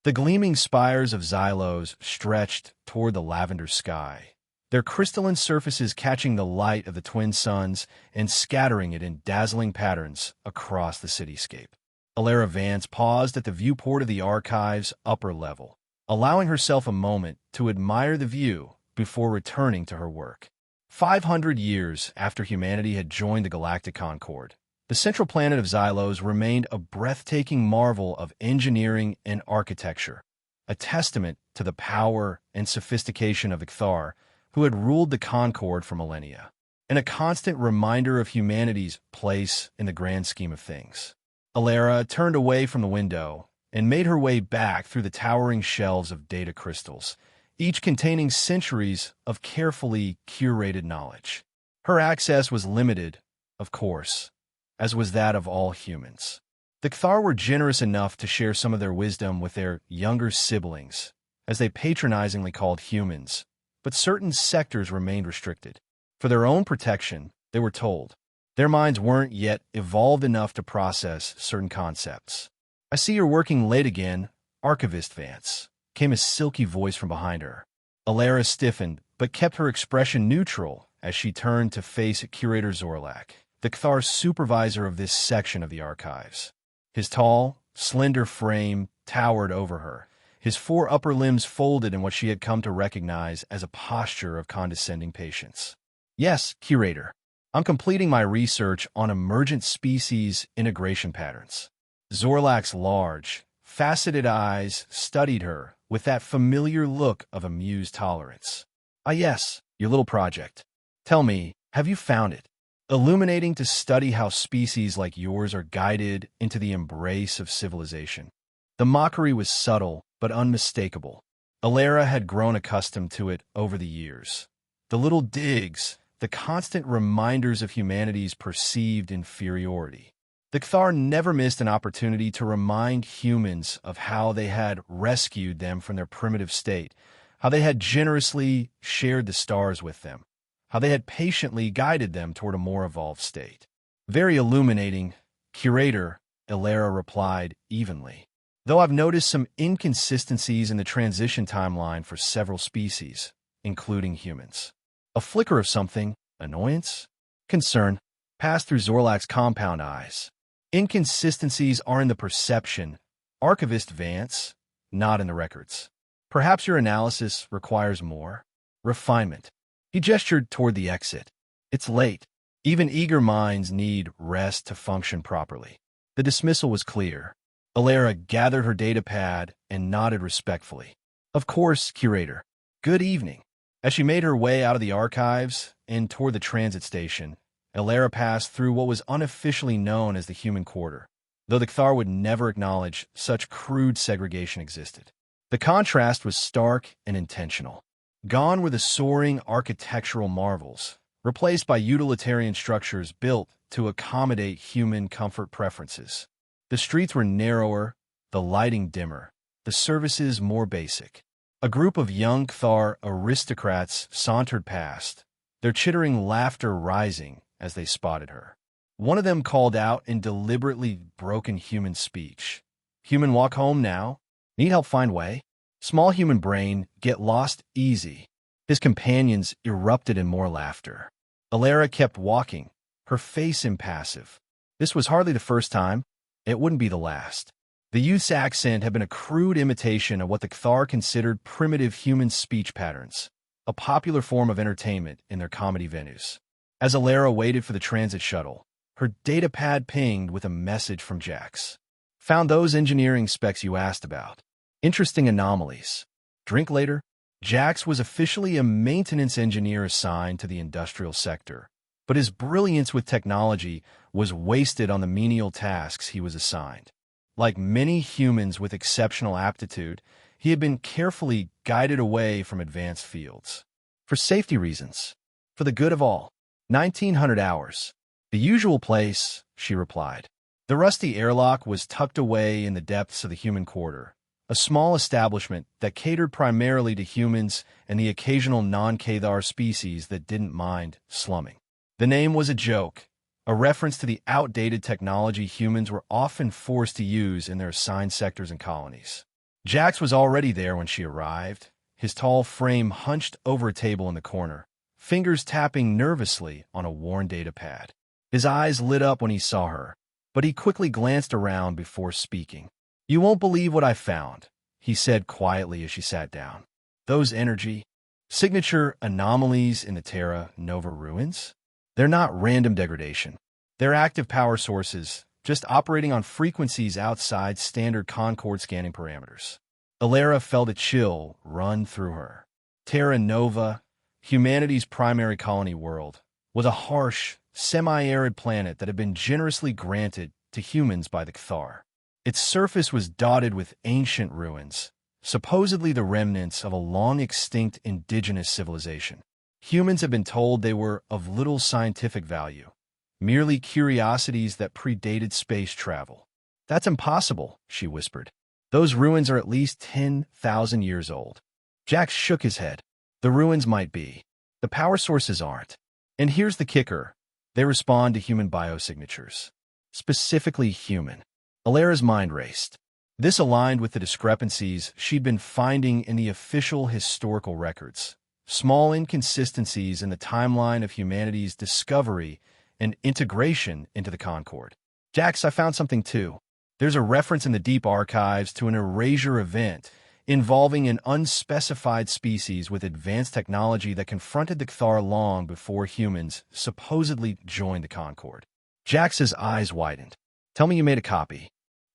The gleaming spires of Xylos stretched toward the lavender sky, their crystalline surfaces catching the light of the twin suns and scattering it in dazzling patterns across the cityscape. Alara Vance paused at the viewport of the archive's upper level, allowing herself a moment to admire the view before returning to her work. 500 years after humanity had joined the Galactic Concord, the central planet of Xylos remained a breathtaking marvel of engineering and architecture, a testament to the power and sophistication of the Cthar, who had ruled the Concord for millennia, and a constant reminder of humanity's place in the grand scheme of things. Alara turned away from the window and made her way back through the towering shelves of data crystals, each containing centuries of carefully curated knowledge. Her access was limited, of course, as was that of all humans. The Cthar were generous enough to share some of their wisdom with their younger siblings, as they patronizingly called humans, but certain sectors remained restricted. For their own protection, they were told, their minds weren't yet evolved enough to process certain concepts. "I see you're working late again, Archivist Vance," came a silky voice from behind her. Alara stiffened, but kept her expression neutral as she turned to face Curator Zorlak, the Cthar supervisor of this section of the archives. His tall, slender frame towered over her, his four upper limbs folded in what she had come to recognize as a posture of condescending patience. "Yes, Curator. I'm completing my research on emergent species integration patterns." Zorlak's large, faceted eyes studied her with that familiar look of amused tolerance. "Ah yes, your little project. Tell me, have you found it? Illuminating to study how species like yours are guided into the embrace of civilization." The mockery was subtle but unmistakable. Alara had grown accustomed to it over the years. The little digs, the constant reminders of humanity's perceived inferiority. The Cthar never missed an opportunity to remind humans of how they had rescued them from their primitive state, how they had generously shared the stars with them, how they had patiently guided them toward a more evolved state. "Very illuminating, Curator," Alara replied evenly. "Though I've noticed some inconsistencies in the transition timeline for several species, including humans." A flicker of something, annoyance, concern, passed through Zorlak's compound eyes. "Inconsistencies are in the perception, Archivist Vance, not in the records. Perhaps your analysis requires more refinement." He gestured toward the exit. "It's late. Even eager minds need rest to function properly." The dismissal was clear. Alara gathered her datapad and nodded respectfully. "Of course, Curator. Good evening." As she made her way out of the archives and toward the transit station, Alara passed through what was unofficially known as the Human Quarter, though the Cthar would never acknowledge such crude segregation existed. The contrast was stark and intentional. Gone were the soaring architectural marvels, replaced by utilitarian structures built to accommodate human comfort preferences. The streets were narrower, the lighting dimmer, the services more basic. A group of young Cthar aristocrats sauntered past, their chittering laughter rising as they spotted her. One of them called out in deliberately broken human speech. "Human walk home now? Need help find way? Small human brain, get lost easy." His companions erupted in more laughter. Alara kept walking, her face impassive. This was hardly the first time. It wouldn't be the last. The youth's accent had been a crude imitation of what the Cthar considered primitive human speech patterns, a popular form of entertainment in their comedy venues. As Alara waited for the transit shuttle, her datapad pinged with a message from Jax. "Found those engineering specs you asked about. Interesting anomalies. Drink later?" Jax was officially a maintenance engineer assigned to the industrial sector, but his brilliance with technology was wasted on the menial tasks he was assigned. Like many humans with exceptional aptitude, he had been carefully guided away from advanced fields. "For safety reasons. For the good of all. 1900 hours. The usual place," she replied. The rusty airlock was tucked away in the depths of the Human Quarter, a small establishment that catered primarily to humans and the occasional non-Cathar species that didn't mind slumming. The name was a joke, a reference to the outdated technology humans were often forced to use in their assigned sectors and colonies. Jax was already there when she arrived, his tall frame hunched over a table in the corner, fingers tapping nervously on a worn data pad. His eyes lit up when he saw her, but he quickly glanced around before speaking. "You won't believe what I found," he said quietly as she sat down. "Those energy signature anomalies in the Terra Nova ruins? They're not random degradation. They're active power sources, just operating on frequencies outside standard Concord scanning parameters." Alara felt a chill run through her. Terra Nova, humanity's primary colony world, was a harsh, semi-arid planet that had been generously granted to humans by the Cathar. Its surface was dotted with ancient ruins, supposedly the remnants of a long-extinct indigenous civilization. Humans have been told they were of little scientific value, merely curiosities that predated space travel. "That's impossible," she whispered. "Those ruins are at least 10,000 years old." Jax shook his head. "The ruins might be. The power sources aren't. And here's the kicker. They respond to human biosignatures. Specifically human." Alara's mind raced. This aligned with the discrepancies she'd been finding in the official historical records. Small inconsistencies in the timeline of humanity's discovery and integration into the Concord. "Jax, I found something too. There's a reference in the deep archives to an erasure event involving an unspecified species with advanced technology that confronted the Cathar long before humans supposedly joined the Concord." Jax's eyes widened. "Tell me you made a copy."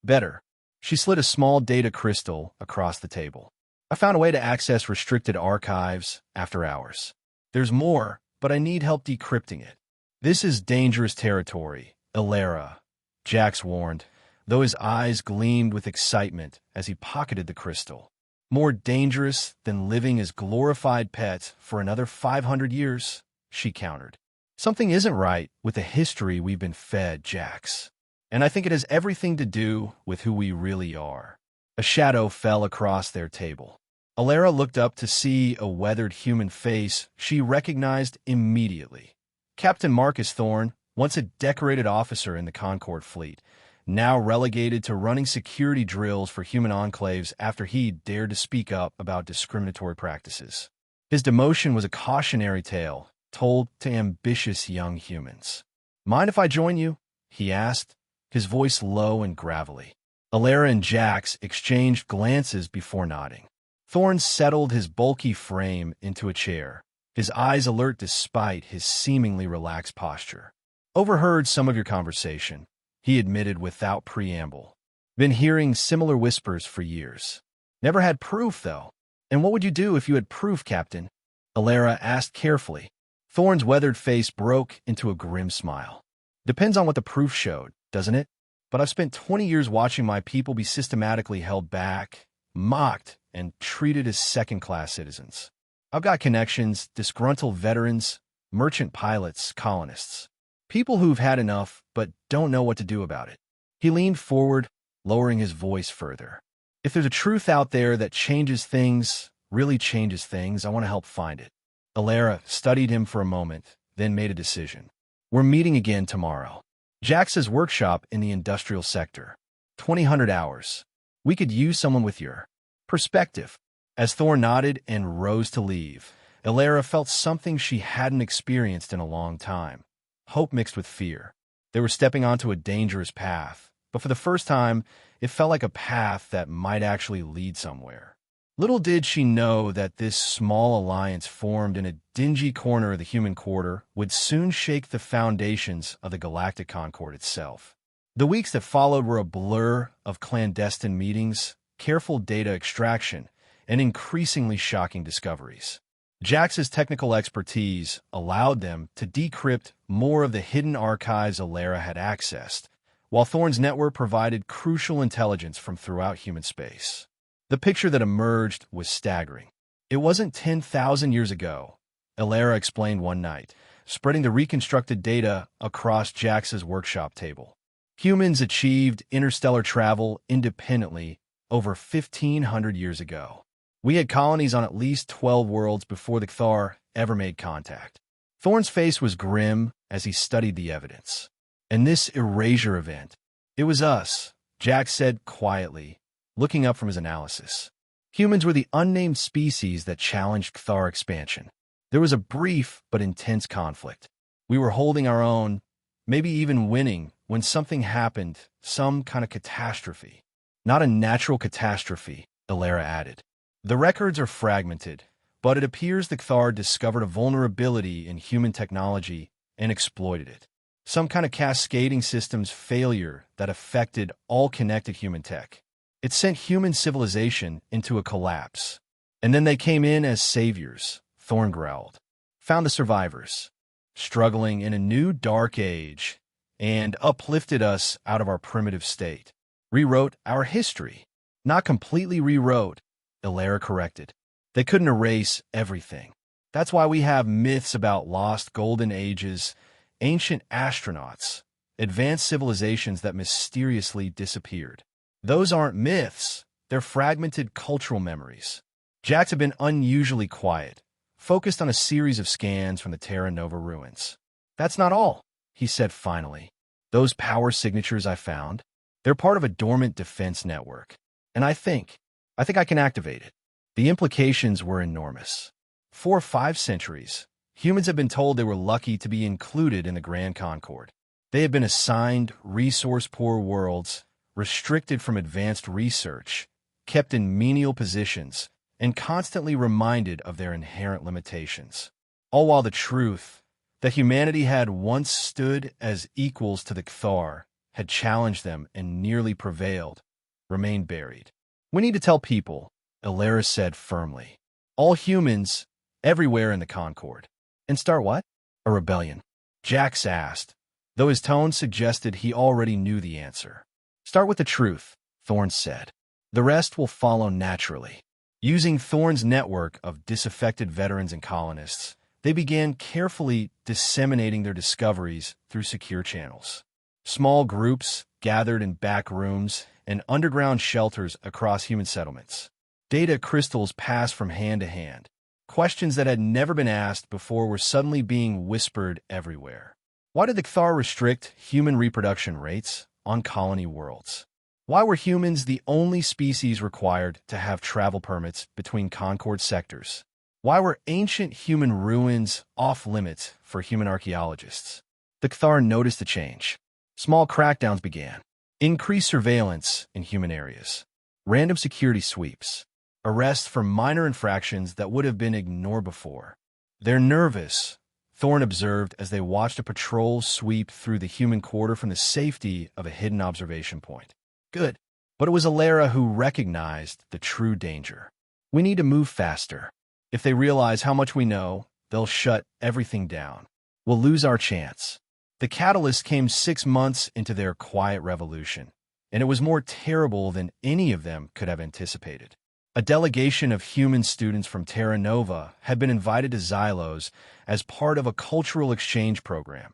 "Better." She slid a small data crystal across the table. "I found a way to access restricted archives after hours. There's more, but I need help decrypting it." "This is dangerous territory, Alara," Jax warned, though his eyes gleamed with excitement as he pocketed the crystal. "More dangerous than living as glorified pets for another 500 years, she countered. "Something isn't right with the history we've been fed, Jax. And I think it has everything to do with who we really are." A shadow fell across their table. Alara looked up to see a weathered human face she recognized immediately. Captain Marcus Thorne, once a decorated officer in the Concord fleet, now relegated to running security drills for human enclaves after he dared to speak up about discriminatory practices. His demotion was a cautionary tale told to ambitious young humans. "Mind if I join you?" he asked, his voice low and gravelly. Alara and Jax exchanged glances before nodding. Thorne settled his bulky frame into a chair, his eyes alert despite his seemingly relaxed posture. "Overheard some of your conversation," he admitted without preamble. "Been hearing similar whispers for years. Never had proof, though." "And what would you do if you had proof, Captain?" Alara asked carefully. Thorne's weathered face broke into a grim smile. "Depends on what the proof showed, doesn't it? But I've spent 20 years watching my people be systematically held back, mocked, and treated as second-class citizens. I've got connections, disgruntled veterans, merchant pilots, colonists. People who've had enough but don't know what to do about it." He leaned forward, lowering his voice further. "If there's a truth out there that changes things, really changes things, I want to help find it." Alara studied him for a moment, then made a decision. "We're meeting again tomorrow. Jax's workshop in the industrial sector. 2,000 hours. We could use someone with your perspective." As Thorne nodded and rose to leave, Alara felt something she hadn't experienced in a long time. Hope mixed with fear. They were stepping onto a dangerous path, but for the first time, it felt like a path that might actually lead somewhere. Little did she know that this small alliance formed in a dingy corner of the human quarter would soon shake the foundations of the Galactic Concord itself. The weeks that followed were a blur of clandestine meetings, careful data extraction, and increasingly shocking discoveries. Jax's technical expertise allowed them to decrypt more of the hidden archives Alara had accessed, while Thorne's network provided crucial intelligence from throughout human space. The picture that emerged was staggering. "It wasn't 10,000 years ago," Alara explained one night, spreading the reconstructed data across Jax's workshop table. "Humans achieved interstellar travel independently over 1,500 years ago. We had colonies on at least 12 worlds before the Cathar ever made contact." Thorne's face was grim as he studied the evidence. "And this erasure event, it was us," Jax said quietly, looking up from his analysis. Humans were the unnamed species that challenged Cthar expansion. There was a brief but intense conflict. We were holding our own, maybe even winning, when something happened, some kind of catastrophe. Not a natural catastrophe, Ilera added. The records are fragmented, but it appears the Cthar discovered a vulnerability in human technology and exploited it. Some kind of cascading systems failure that affected all connected human tech. It sent human civilization into a collapse. And then they came in as saviors, Thorn growled. Found the survivors, struggling in a new dark age, and uplifted us out of our primitive state. Rewrote our history. Not completely rewrote, Ilera corrected. They couldn't erase everything. That's why we have myths about lost golden ages, ancient astronauts, advanced civilizations that mysteriously disappeared. Those aren't myths, they're fragmented cultural memories. Jax had been unusually quiet, focused on a series of scans from the Terra Nova ruins. That's not all, he said finally. Those power signatures I found, they're part of a dormant defense network. And I think I can activate it. The implications were enormous. For 5 centuries, humans have been told they were lucky to be included in the Grand Concord. They have been assigned resource-poor worlds, restricted from advanced research, kept in menial positions, and constantly reminded of their inherent limitations. All while the truth that humanity had once stood as equals to the Cthar, had challenged them and nearly prevailed, remained buried. We need to tell people, Ilera said firmly. All humans, everywhere in the Concord. And start what? A rebellion. Jax asked, though his tone suggested he already knew the answer. Start with the truth, Thorn said. The rest will follow naturally. Using Thorn's network of disaffected veterans and colonists, they began carefully disseminating their discoveries through secure channels. Small groups gathered in back rooms and underground shelters across human settlements. Data crystals passed from hand to hand. Questions that had never been asked before were suddenly being whispered everywhere. Why did the Cthar restrict human reproduction rates on colony worlds? Why were humans the only species required to have travel permits between Concord sectors? Why were ancient human ruins off-limits for human archaeologists? The Cthar noticed a change. Small crackdowns began. Increased surveillance in human areas. Random security sweeps. Arrests for minor infractions that would have been ignored before. They're nervous, Thorn observed as they watched a patrol sweep through the human quarter from the safety of a hidden observation point. Good. But it was Ilera who recognized the true danger. We need to move faster. If they realize how much we know, they'll shut everything down. We'll lose our chance. The catalyst came 6 months into their quiet revolution, and it was more terrible than any of them could have anticipated. A delegation of human students from Terra Nova had been invited to Xylos as part of a cultural exchange program,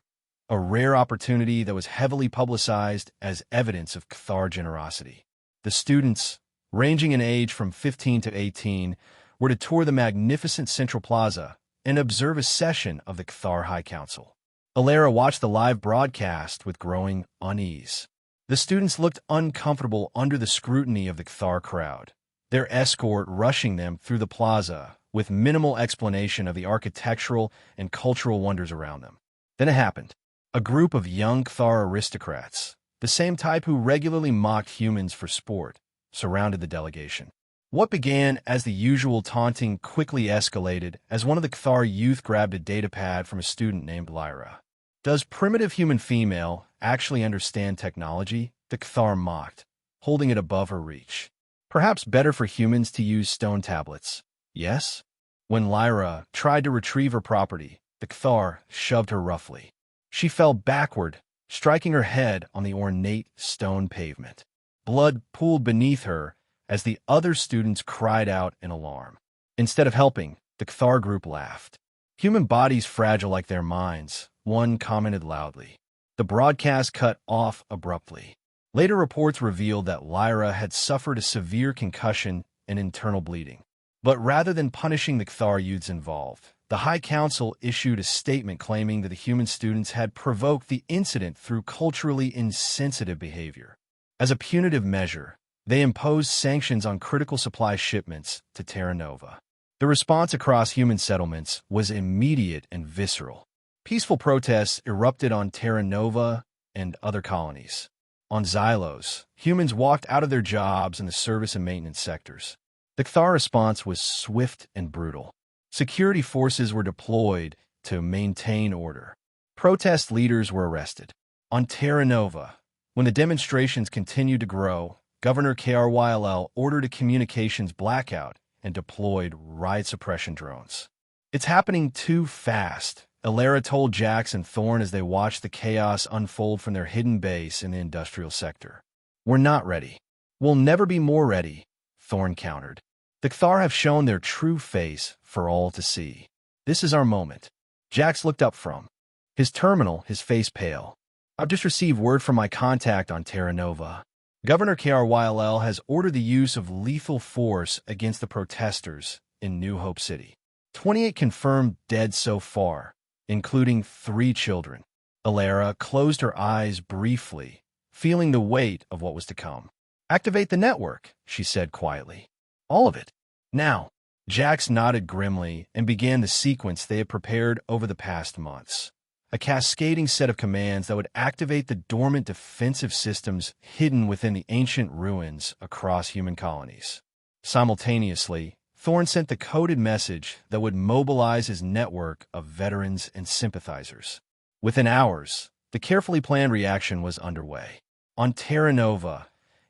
a rare opportunity that was heavily publicized as evidence of Cthar generosity. The students, ranging in age from 15 to 18, were to tour the magnificent Central Plaza and observe a session of the Cthar High Council. Ilera watched the live broadcast with growing unease. The students looked uncomfortable under the scrutiny of the Cthar crowd, their escort rushing them through the plaza with minimal explanation of the architectural and cultural wonders around them. Then it happened. A group of young Cthar aristocrats, the same type who regularly mocked humans for sport, surrounded the delegation. What began as the usual taunting quickly escalated as one of the Cthar youth grabbed a datapad from a student named Lyra. Does primitive human female actually understand technology? The Cthar mocked, holding it above her reach. Perhaps better for humans to use stone tablets. Yes? When Lyra tried to retrieve her property, the Cthar shoved her roughly. She fell backward, striking her head on the ornate stone pavement. Blood pooled beneath her as the other students cried out in alarm. Instead of helping, the Cthar group laughed. Human bodies fragile like their minds, one commented loudly. The broadcast cut off abruptly. Later reports revealed that Lyra had suffered a severe concussion and internal bleeding. But rather than punishing the Cthar youths involved, the High Council issued a statement claiming that the human students had provoked the incident through culturally insensitive behavior. As a punitive measure, They imposed sanctions on critical supply shipments to Terra Nova. The response across human settlements was immediate and visceral. Peaceful protests erupted on Terra Nova and other colonies. On Xylos, humans walked out of their jobs in the service and maintenance sectors. The Cthar response was swift and brutal. Security forces were deployed to maintain order. Protest leaders were arrested. On Terra Nova, when the demonstrations continued to grow, Governor Kryll ordered a communications blackout and deployed riot suppression drones. "It's happening too fast," Alara told Jax and Thorn as they watched the chaos unfold from their hidden base in the industrial sector. "We're not ready. We'll never be more ready," Thorn countered. "The Cthar have shown their true face for all to see. This is our moment." Jax looked up from his terminal, his face pale. "I've just received word from my contact on Terra Nova. Governor Kryll has ordered the use of lethal force against the protesters in New Hope City. 28 confirmed dead so far, including 3 children." Alara closed her eyes briefly, feeling the weight of what was to come. "Activate the network," she said quietly. "All of it. Now." Jax nodded grimly and began the sequence they had prepared over the past months. A cascading set of commands that would activate the dormant defensive systems hidden within the ancient ruins across human colonies. Simultaneously, Thorn sent the coded message that would mobilize his network of veterans and sympathizers. Within hours, the carefully planned reaction was underway. On Terra Nova,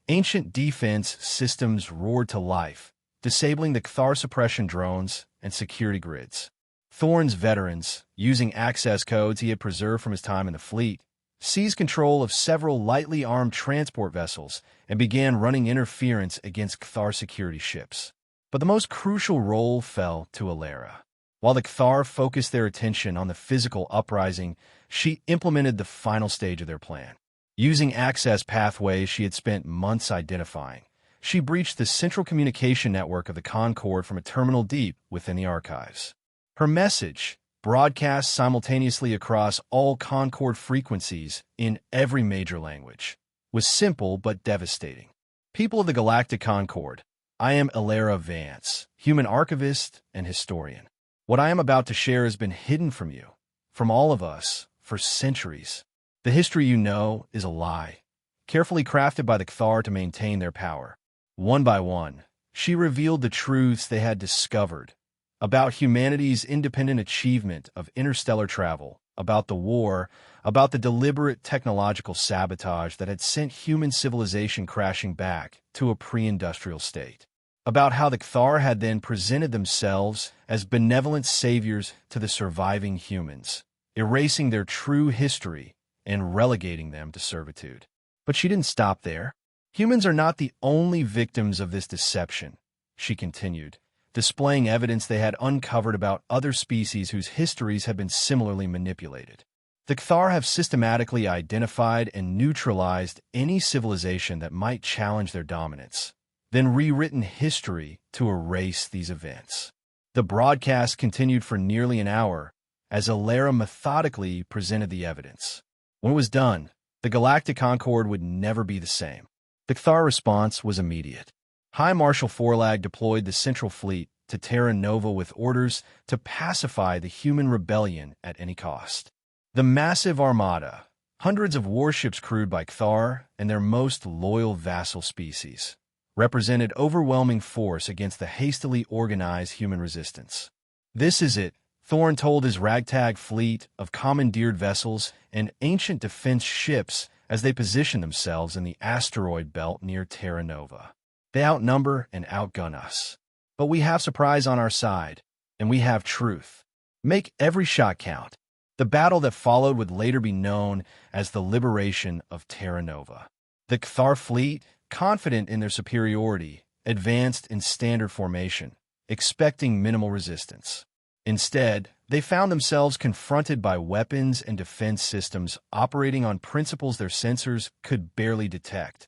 ancient defense systems roared to life, disabling the Cthar suppression drones and security grids. Thorn's veterans, using access codes he had preserved from his time in the fleet, seized control of several lightly armed transport vessels and began running interference against Cthar security ships. But the most crucial role fell to Alara. While the Cthar focused their attention on the physical uprising, she implemented the final stage of their plan. Using access pathways she had spent months identifying, she breached the central communication network of the Concord from a terminal deep within the archives. Her message, broadcast simultaneously across all Concord frequencies in every major language, was simple but devastating. "People of the Galactic Concord, I am Alara Vance, human archivist and historian. What I am about to share has been hidden from you, from all of us, for centuries. The history you know is a lie, carefully crafted by the Cthar to maintain their power." One by one, she revealed the truths they had discovered about humanity's independent achievement of interstellar travel, about the war, about the deliberate technological sabotage that had sent human civilization crashing back to a pre-industrial state, about how the Cthar had then presented themselves as benevolent saviors to the surviving humans, erasing their true history and relegating them to servitude. But she didn't stop there. "Humans are not the only victims of this deception," she continued, displaying evidence they had uncovered about other species whose histories had been similarly manipulated. "The Cthar have systematically identified and neutralized any civilization that might challenge their dominance, then rewritten history to erase these events." The broadcast continued for nearly an hour as Alara methodically presented the evidence. When it was done, the Galactic Concord would never be the same. The Cthar response was immediate. High Marshal Forlag deployed the Central Fleet to Terra Nova with orders to pacify the human rebellion at any cost. The massive armada, hundreds of warships crewed by Cthar and their most loyal vassal species, represented overwhelming force against the hastily organized human resistance. "This is it," Thorn told his ragtag fleet of commandeered vessels and ancient defense ships as they positioned themselves in the asteroid belt near Terra Nova. "They outnumber and outgun us. But we have surprise on our side, and we have truth. Make every shot count." The battle that followed would later be known as the liberation of Terra Nova. The Cthar fleet, confident in their superiority, advanced in standard formation, expecting minimal resistance. Instead, they found themselves confronted by weapons and defense systems operating on principles their sensors could barely detect.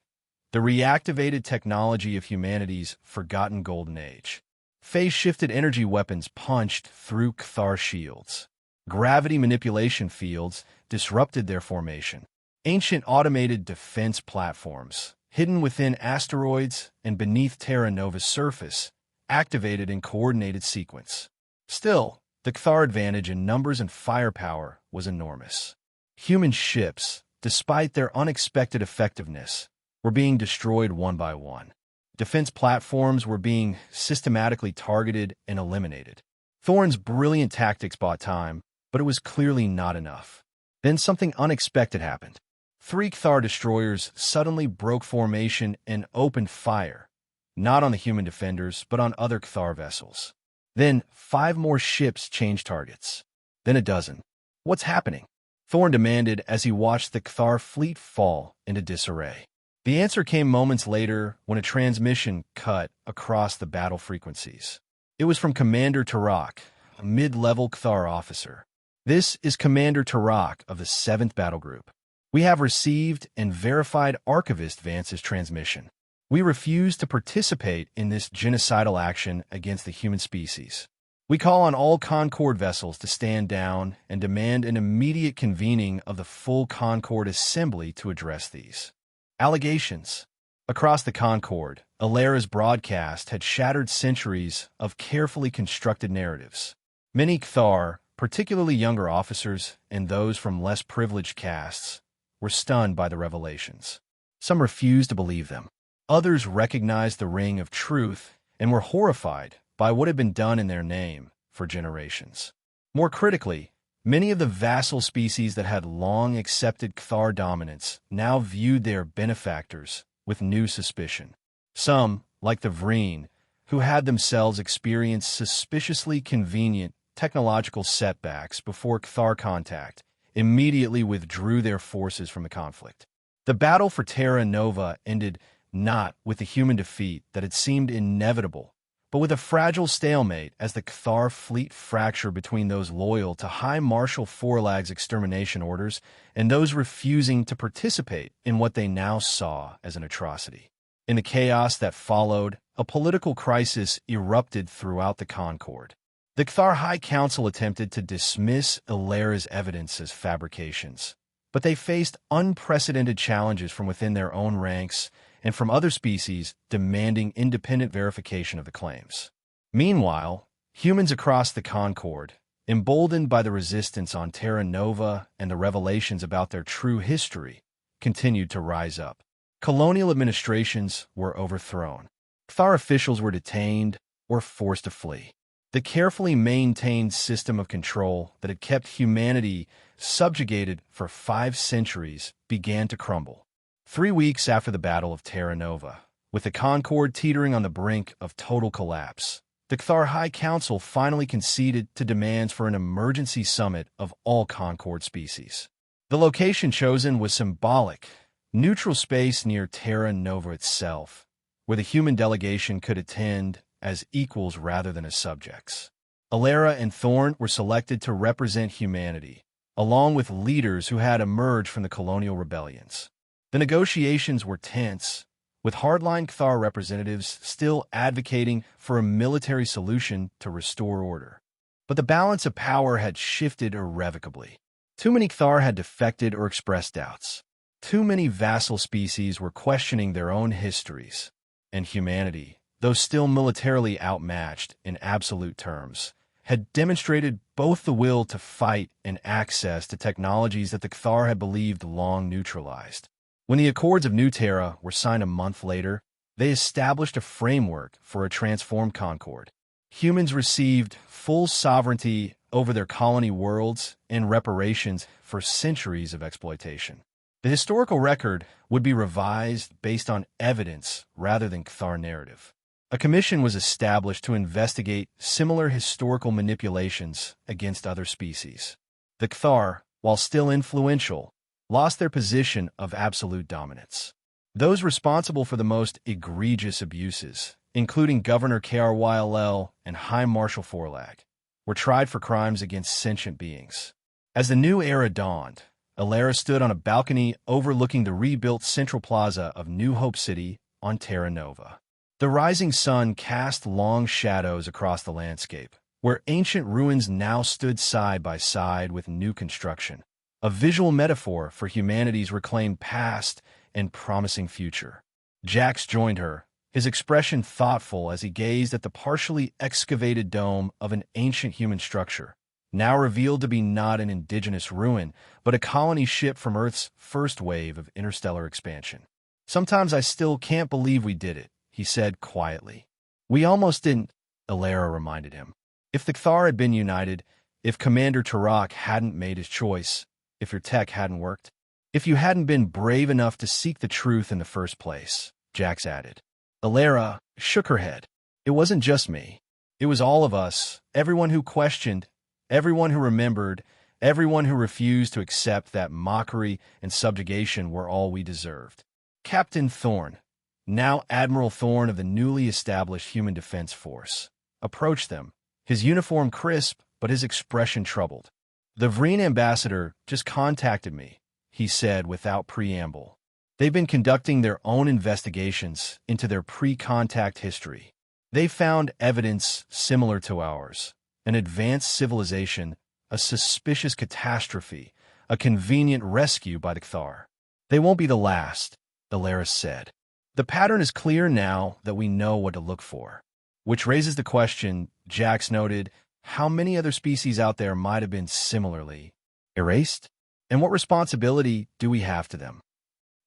The reactivated technology of humanity's forgotten golden age. Phase-shifted energy weapons punched through Cthar shields. Gravity manipulation fields disrupted their formation. Ancient automated defense platforms, hidden within asteroids and beneath Terra Nova's surface, activated in coordinated sequence. Still, the Cthar advantage in numbers and firepower was enormous. Human ships, despite their unexpected effectiveness, were being destroyed one by one. Defense platforms were being systematically targeted and eliminated. Thorn's brilliant tactics bought time, but it was clearly not enough. Then something unexpected happened. 3 Cthar destroyers suddenly broke formation and opened fire, not on the human defenders, but on other Cthar vessels. Then 5 more ships changed targets. Then a dozen. What's happening? Thorn demanded as he watched the Cthar fleet fall into disarray. The answer came moments later when a transmission cut across the battle frequencies. It was from Commander Tarak, a mid-level Cthar officer. "This is Commander Tarak of the 7th Battle Group. We have received and verified Archivist Vance's transmission. We refuse to participate in this genocidal action against the human species. We call on all Concord vessels to stand down and demand an immediate convening of the full Concord Assembly to address these allegations." Across the Concord, Alera's broadcast had shattered centuries of carefully constructed narratives. Many Cthar, particularly younger officers and those from less privileged castes, were stunned by the revelations. Some refused to believe them. Others recognized the ring of truth and were horrified by what had been done in their name for generations. More critically, many of the vassal species that had long accepted Cthar dominance now viewed their benefactors with new suspicion. Some, like the Vreen, who had themselves experienced suspiciously convenient technological setbacks before Cthar contact, immediately withdrew their forces from the conflict. The battle for Terra Nova ended not with the human defeat that had seemed inevitable, but with a fragile stalemate as the Cthar fleet fractured between those loyal to High Marshal Forlag's extermination orders and those refusing to participate in what they now saw as an atrocity. In the chaos that followed, a political crisis erupted throughout the Concord. The Cthar High Council attempted to dismiss Alera's evidence as fabrications, but they faced unprecedented challenges from within their own ranks and from other species demanding independent verification of the claims. Meanwhile, humans across the Concord, emboldened by the resistance on Terra Nova and the revelations about their true history, continued to rise up. Colonial administrations were overthrown. Cthar officials were detained or forced to flee. The carefully maintained system of control that had kept humanity subjugated for 5 centuries began to crumble. 3 weeks after the Battle of Terra Nova, with the Concord teetering on the brink of total collapse, the Cthar High Council finally conceded to demands for an emergency summit of all Concord species. The location chosen was symbolic, neutral space near Terra Nova itself, where the human delegation could attend as equals rather than as subjects. Alera and Thorn were selected to represent humanity, along with leaders who had emerged from the colonial rebellions. The negotiations were tense, with hardline Cthar representatives still advocating for a military solution to restore order. But the balance of power had shifted irrevocably. Too many Cthar had defected or expressed doubts. Too many vassal species were questioning their own histories. And humanity, though still militarily outmatched in absolute terms, had demonstrated both the will to fight and access to technologies that the Cthar had believed long neutralized. When the Accords of New Terra were signed a month later, they established a framework for a transformed Concord. Humans received full sovereignty over their colony worlds and reparations for centuries of exploitation. The historical record would be revised based on evidence rather than Cthar narrative. A commission was established to investigate similar historical manipulations against other species. The Cthar, while still influential, lost their position of absolute dominance. Those responsible for the most egregious abuses, including Governor KRYLL and High Marshal Forlag, were tried for crimes against sentient beings. As the new era dawned, Alera stood on a balcony overlooking the rebuilt Central Plaza of New Hope City on Terra Nova. The rising sun cast long shadows across the landscape, where ancient ruins now stood side by side with new construction, a visual metaphor for humanity's reclaimed past and promising future. Jax joined her, his expression thoughtful as he gazed at the partially excavated dome of an ancient human structure, now revealed to be not an indigenous ruin, but a colony ship from Earth's first wave of interstellar expansion. "Sometimes I still can't believe we did it," he said quietly. "We almost didn't," Alara reminded him. "If the Kthar had been united, if Commander Tarak hadn't made his choice, if your tech hadn't worked, if you hadn't been brave enough to seek the truth in the first place," Jax added. Alara shook her head. "It wasn't just me. It was all of us, everyone who questioned, everyone who remembered, everyone who refused to accept that mockery and subjugation were all we deserved." Captain Thorne, now Admiral Thorne of the newly established Human Defense Force, approached them, his uniform crisp but his expression troubled. "The Vreen ambassador just contacted me," he said without preamble. "They've been conducting their own investigations into their pre-contact history. They found evidence similar to ours, an advanced civilization, a suspicious catastrophe, a convenient rescue by the Kthar. They won't be the last," Alaris said. "The pattern is clear now that we know what to look for." Which raises the question, Jax noted, how many other species out there might have been similarly erased? And what responsibility do we have to them?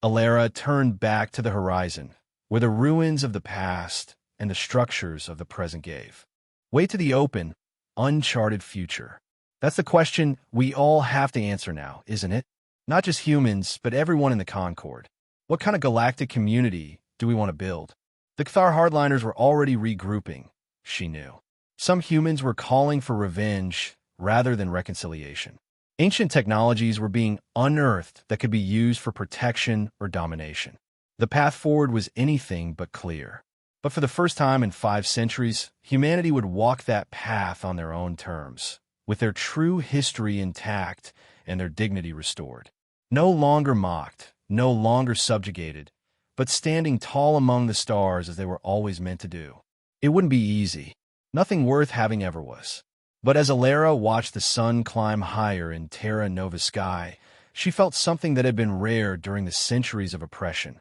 Alara turned back to the horizon, where the ruins of the past and the structures of the present gave way to the open, uncharted future. That's the question we all have to answer now, isn't it? Not just humans, but everyone in the Concord. What kind of galactic community do we want to build? The Kthar hardliners were already regrouping, she knew. Some humans were calling for revenge rather than reconciliation. Ancient technologies were being unearthed that could be used for protection or domination. The path forward was anything but clear. But for the first time in 5 centuries, humanity would walk that path on their own terms, with their true history intact and their dignity restored. No longer mocked, no longer subjugated, but standing tall among the stars as they were always meant to do. It wouldn't be easy. Nothing worth having ever was. But as Alara watched the sun climb higher in Terra Nova sky, she felt something that had been rare during the centuries of oppression.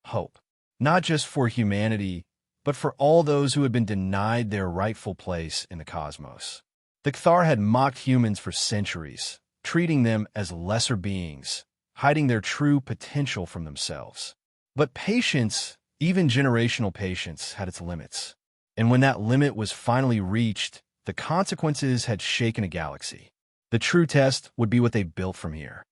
Hope. Not just for humanity, but for all those who had been denied their rightful place in the cosmos. The Kthar had mocked humans for centuries, treating them as lesser beings, hiding their true potential from themselves. But patience, even generational patience, had its limits. And when that limit was finally reached, the consequences had shaken a galaxy. The true test would be what they built from here.